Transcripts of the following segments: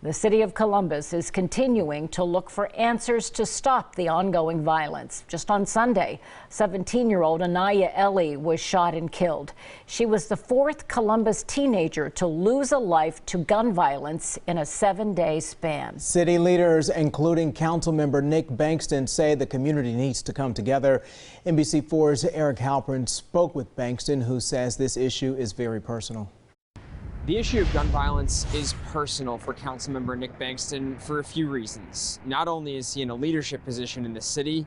The city of Columbus is continuing to look for answers to stop the ongoing violence. Just on Sunday, 17-year-old Anaya Ellie was shot and killed. She was the fourth Columbus teenager to lose a life to gun violence in a 7-day span. City leaders, including Councilmember Nick Bankston, say the community needs to come together. NBC4's Eric Halpern spoke with Bankston, who says this issue is very personal. The issue of gun violence is personal for Councilmember Nick Bankston for a few reasons. Not only is he in a leadership position in the city,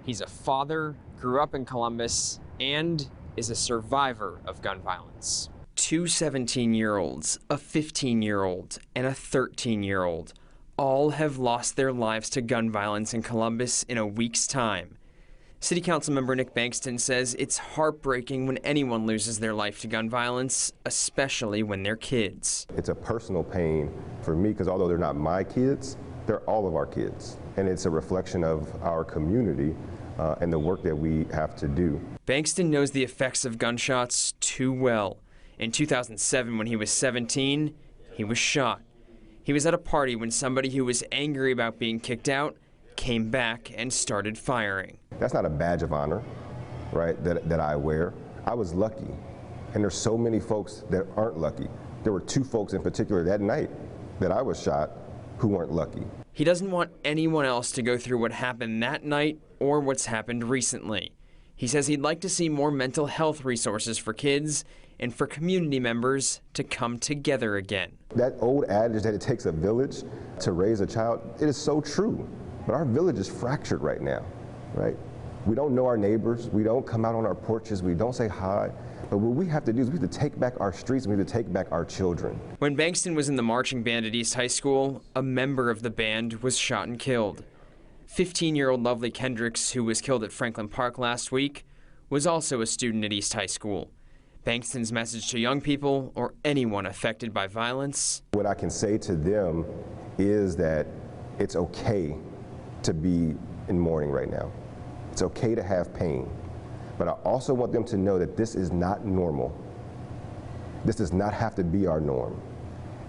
he's a father, grew up in Columbus, and is a survivor of gun violence. Two 17-year-olds, a 15-year-old, and a 13-year-old all have lost their lives to gun violence in Columbus in a week's time. City Council member Nick Bankston says it's heartbreaking when anyone loses their life to gun violence, especially when they're kids. It's a personal pain for me because although they're not my kids, they're all of our kids. And it's a reflection of our community and the work that we have to do. Bankston knows the effects of gunshots too well. In 2007, when he was 17, he was shot. He was at a party when somebody who was angry about being kicked out came back and started firing. That's not a badge of honor, right, that I wear. I was lucky, and there's so many folks that aren't lucky. There were two folks in particular that night that I was shot who weren't lucky. He doesn't want anyone else to go through what happened that night or what's happened recently. He says he'd like to see more mental health resources for kids and for community members to come together again. That old adage that it takes a village to raise a child, it is so true. But our village is fractured right now, right? We don't know our neighbors. We don't come out on our porches. We don't say hi. But what we have to do is we have to take back our streets and we have to take back our children. When Bankston was in the marching band at East High School, a member of the band was shot and killed. 15-year-old Lovely Kendricks, who was killed at Franklin Park last week, was also a student at East High School. Bankston's message to young people or anyone affected by violence: what I can say to them is that it's okay to be in mourning right now. It's okay to have pain. But I also want them to know that this is not normal. This does not have to be our norm,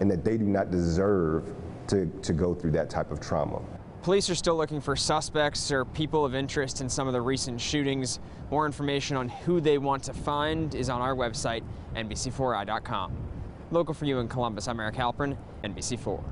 and that they do not deserve to go through that type of trauma. Police are still looking for suspects or people of interest in some of the recent shootings. More information on who they want to find is on our website, NBC4i.com. Local for you in Columbus, I'm Eric Halpern, NBC4.